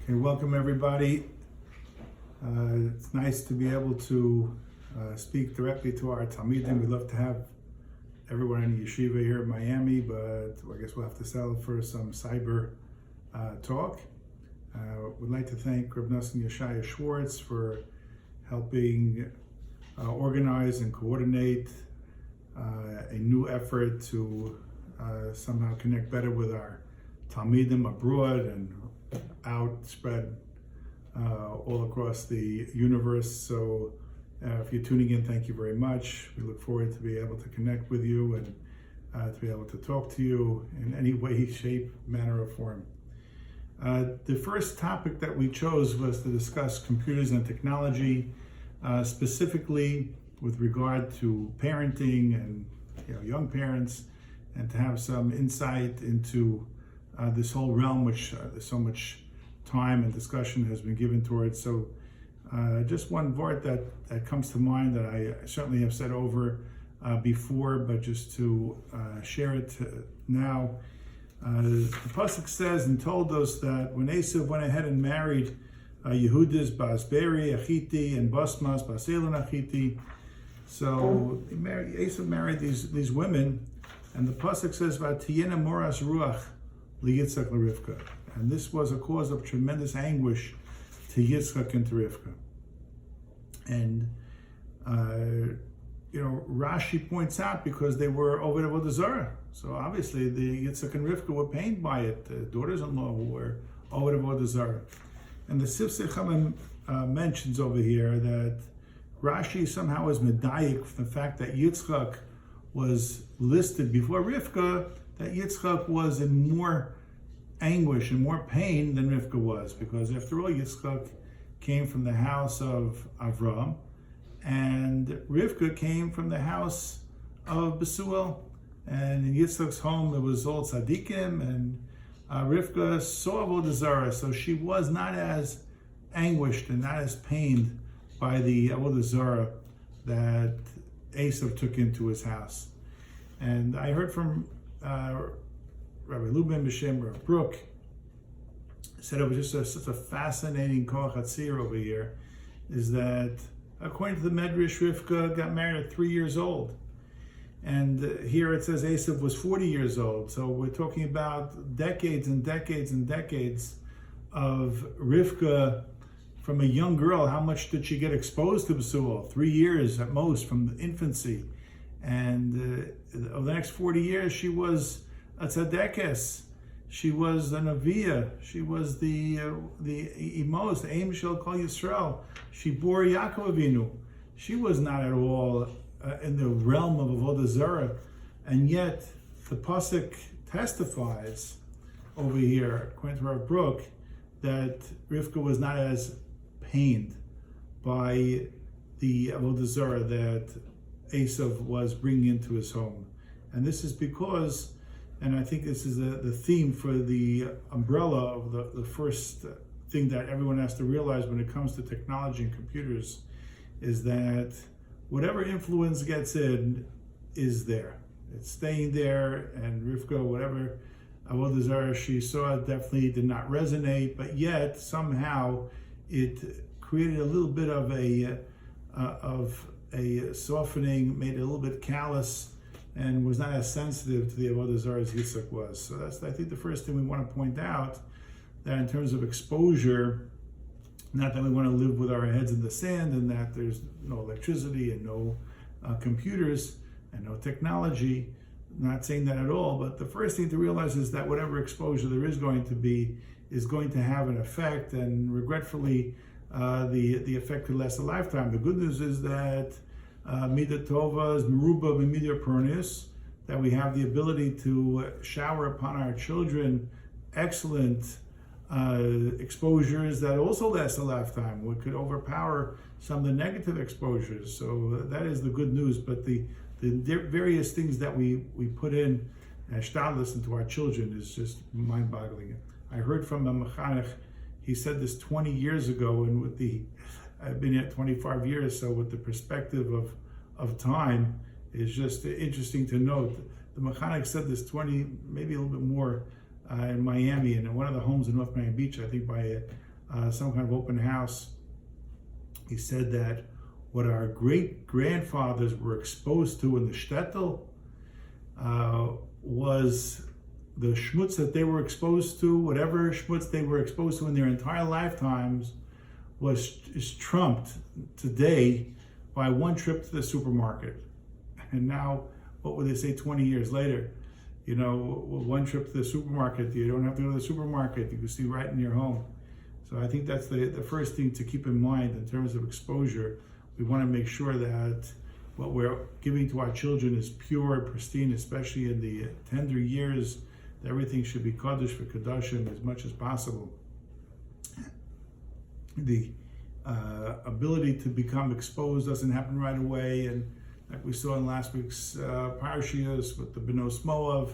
Okay, welcome everybody. It's nice to be able to speak directly to our Talmidim. We'd love to have everyone in the yeshiva here in Miami, but I guess we'll have to settle for some cyber talk. We'd like to thank Rabbi Mordechai Schwartz for helping organize and coordinate a new effort to somehow connect better with our Talmidim abroad and outspread all across the universe. So if you're tuning in, thank you very much. We look forward to be able to connect with you and to be able to talk to you in any way, shape, manner, or form. The first topic that we chose was to discuss computers and technology, specifically with regard to parenting and young parents, and to have some insight into this whole realm, which there's so much time and discussion has been given towards. So just one word that comes to mind that I certainly have said over before, but just to share it now. The pasuk says and told us that when Esav went ahead and married Yehudas Basberi Achiti and Basmas Baselon Achiti, so Esav married these women, and the pasuk says Vatiyena Moras Ruach LiYitzchak LeRivka, and this was a cause of tremendous anguish to Yitzchak and to Rivka. And Rashi points out because they were Oved Avodah Zarah. So obviously the Yitzchak and Rivka were pained by it, the daughters-in-law who were Oved Avodah Zarah. And the Sifsei Chachamim mentions over here that Rashi somehow is medayik from the fact that Yitzchak was listed before Rivka, that Yitzchak was in more anguish and more pain than Rivka was, because after all, Yitzchak came from the house of Avram, and Rivka came from the house of Besuel. And in Yitzchak's home, it was all tzaddikim, and Rivka saw Avodah Zarah, so she was not as anguished and not as pained by the Avodah Zarah that Esav took into his house. And I heard from Rabbi Lubin B'Shem Rav Brook, said it was just such a fascinating koach hatzir over here, is that according to the Medrash, Rivka got married at 3 years old. And here it says Esav was 40 years old. So we're talking about decades and decades and decades of Rivka from a young girl. How much did she get exposed to Besuel? 3 years at most from the infancy. And over the next 40 years, she was a tzadekes. She was an aviyah. She was the imos, the aim shel kol Yisrael. She bore Yaakov Avinu. She was not at all in the realm of Avodah Zarah, and yet the pasuk testifies over here, according to Rav Brook, that Rivka was not as pained by the Avodah Zarah that Esav was bringing into his home. And this is because, and I think this is the theme for the umbrella of the first thing that everyone has to realize when it comes to technology and computers, is that whatever influence gets in is there. It's staying there, and Rivka, whatever Avodah Zarah she saw, definitely did not resonate, but yet somehow it created a little bit of a softening, made it a little bit callous, and was not as sensitive to the Avodah Zarah as Yitzchak was. So that's, I think, the first thing we want to point out, that in terms of exposure, not that we want to live with our heads in the sand and that there's no electricity and no computers and no technology, not saying that at all, but the first thing to realize is that whatever exposure there is going to be is going to have an effect, and regretfully, the effect could last a lifetime. The good news is that Midah Tova is Meruba B'Midah Pernius, that we have the ability to shower upon our children excellent exposures that also last a lifetime. We could overpower some of the negative exposures. So that is the good news. But the various things that we put in shtadlis into our children is just mind-boggling. I heard from a mechanech, he said this 20 years ago, and I've been here 25 years, so with the perspective of time, is just interesting to note. The mechanech said this 20, maybe a little bit more, in Miami, and in one of the homes in North Miami Beach, I think by some kind of open house. He said that what our great grandfathers were exposed to in the shtetl was the schmutz that they were exposed to, whatever schmutz they were exposed to in their entire lifetimes, is trumped today by one trip to the supermarket. And now, what would they say 20 years later? You know, one trip to the supermarket, you don't have to go to the supermarket, you can see right in your home. So I think that's the first thing to keep in mind in terms of exposure. We want to make sure that what we're giving to our children is pure and pristine, especially in the tender years. Everything should be kaddish for kedushim as much as possible. The ability to become exposed doesn't happen right away, and like we saw in last week's parashiyos with the Benos Moav,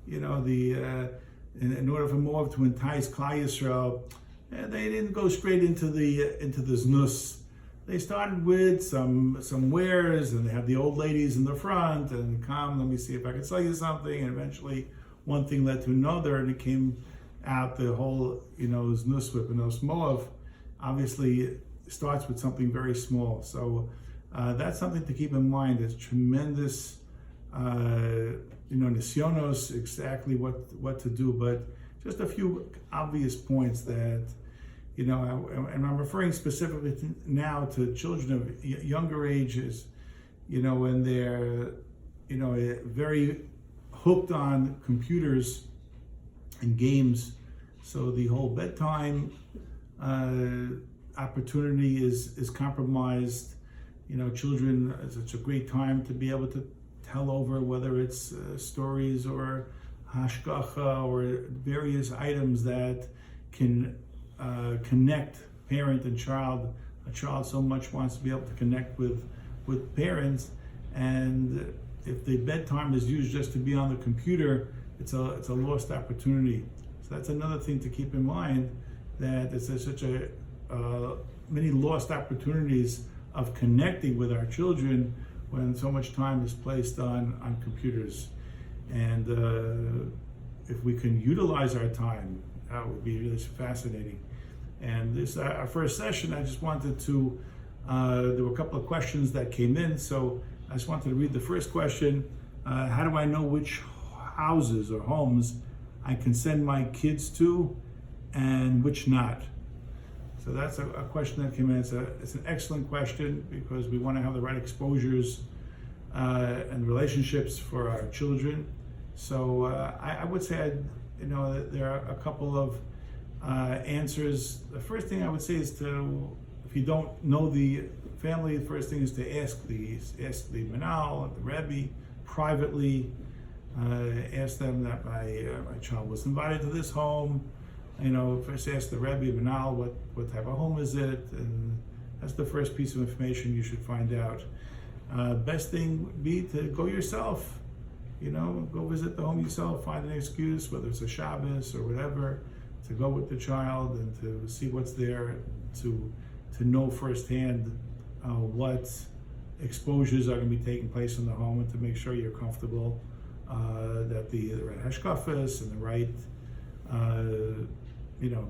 you know, in order for Moav to entice Klal Yisrael, they didn't go straight into the znus. They started with some wares, and they had the old ladies in the front, and come, let me see if I can sell you something, and eventually one thing led to another, and it came out the whole, you know, znus with Benos Moav. Obviously, it starts with something very small. So that's something to keep in mind. There's tremendous, nisyonos, exactly what to do, but just a few obvious points that, you know, and I'm referring specifically now to children of younger ages, you know, when they're, you know, very hooked on computers and games. So the whole bedtime opportunity is compromised. You know, children, it's a great time to be able to tell over, whether it's stories or hashgacha or various items that can connect parent and child. A child so much wants to be able to connect with parents, and if the bedtime is used just to be on the computer, it's a lost opportunity. So that's another thing to keep in mind, that there's such many lost opportunities of connecting with our children when so much time is placed on computers. And if we can utilize our time, that would be really fascinating. And this, our first session, I just wanted to, there were a couple of questions that came in, so I just wanted to read the first question. How do I know which houses or homes I can send my kids to and which not? So that's a question that came in. It's an excellent question, because we want to have the right exposures and relationships for our children. So I would say, there are a couple of answers. The first thing I would say is if you don't know the family, the first thing is to ask the manal, the Rebbe, privately. Ask them that my child was invited to this home. You know, first ask the Rebbe, manal, what type of home is it, and that's the first piece of information you should find out. Best thing would be to go yourself. You know, go visit the home yourself, find an excuse, whether it's a Shabbos or whatever, to go with the child and to see what's there, to know firsthand what exposures are going to be taking place in the home, and to make sure you're comfortable that the right hashkafas and the right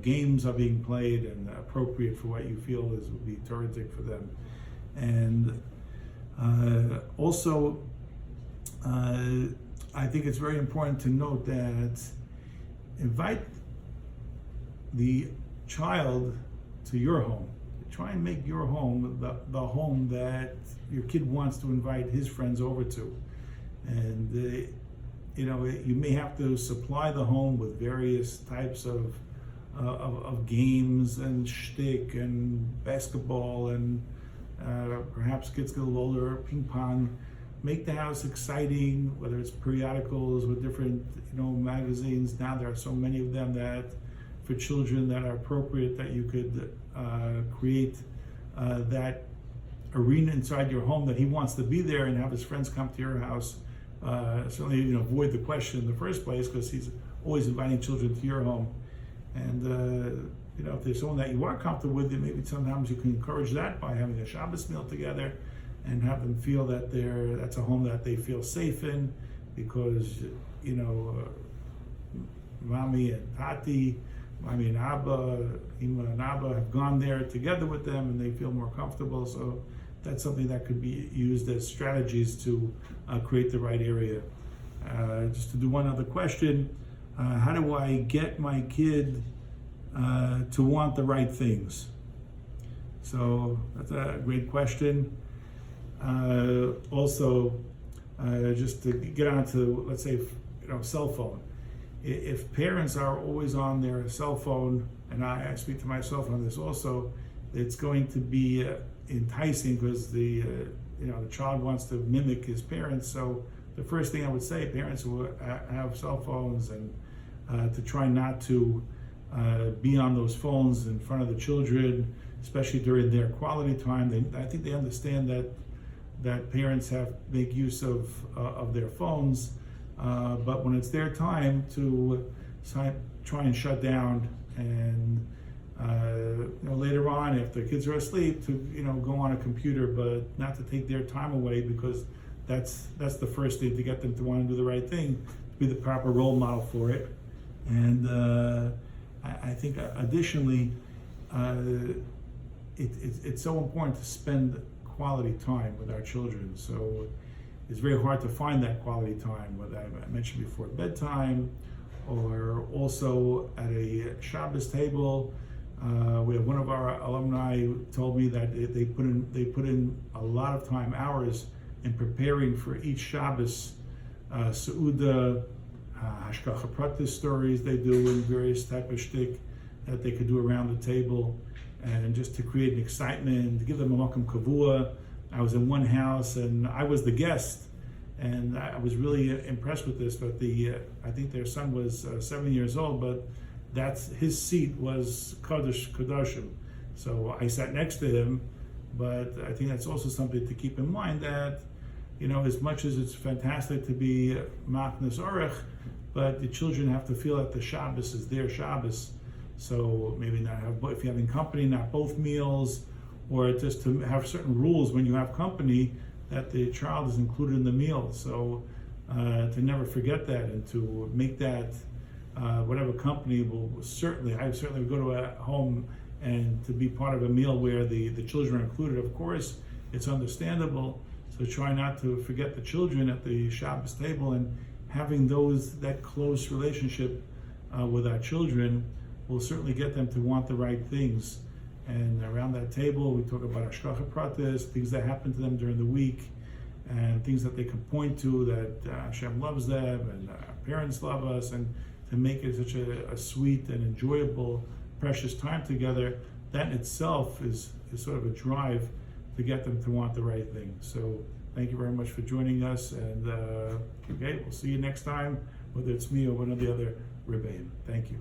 games are being played and appropriate for what you feel would be terrific for them. And also, I think it's very important to note that invite the child to your home. Try and make your home the home that your kid wants to invite his friends over to. And you may have to supply the home with various types of games and shtick and basketball, and perhaps kids get a little older, ping pong. Make the house exciting, whether it's periodicals with different magazines. Now there are so many of them that for children that are appropriate, that you could create that arena inside your home that he wants to be there and have his friends come to your house. Certainly avoid the question in the first place, because he's always inviting children to your home. And if there's someone that you are comfortable with, then maybe sometimes you can encourage that by having a Shabbos meal together and have them feel that that's a home that they feel safe in, because mommy and tati Mommy and Abba, Ima and Abba have gone there together with them and they feel more comfortable. So that's something that could be used as strategies to create the right area. Just to do one other question, how do I get my kid to want the right things? So that's a great question. Also, just to get onto, let's say, cell phone. If parents are always on their cell phone, and I speak to myself on this also, it's going to be enticing because the child wants to mimic his parents. So the first thing I would say, parents who have cell phones, and to try not to be on those phones in front of the children, especially during their quality time. I think they understand that parents make use of their phones, but when it's their time to try and shut down, and later on, if the kids are asleep, to go on a computer, but not to take their time away, because that's the first thing to get them to want to do the right thing, to be the proper role model for it. And I think additionally, it's so important to spend quality time with our children. So it's very hard to find that quality time, whether I mentioned before, bedtime, or also at a Shabbos table. We have one of our alumni who told me that they put in a lot of time, hours, in preparing for each Shabbos Seuda, Hashkacha Pratis stories they do, in various type of shtick that they could do around the table, and just to create an excitement, to give them a makom kavua. I was in one house and I was the guest, and I was really impressed with this. But I think their son was 7 years old, but his seat was Kodesh Kodashim. So I sat next to him, but I think that's also something to keep in mind, that as much as it's fantastic to be Machnas Orech, but the children have to feel that the Shabbos is their Shabbos. So maybe not have, if you're having company, not both meals, or just to have certain rules when you have company, that the child is included in the meal. So to never forget that, and to make that whatever company I certainly would go to a home and to be part of a meal where the children are included. Of course, it's understandable. So try not to forget the children at the Shabbos table, and having that close relationship with our children will certainly get them to want the right things. And around that table, we talk about Hashkacha Pratis, things that happen to them during the week, and things that they can point to, that Hashem loves them and our parents love us, and to make it such a sweet and enjoyable, precious time together. That in itself is sort of a drive to get them to want the right thing. So thank you very much for joining us, and we'll see you next time, whether it's me or one of the other Rebbeim. Thank you.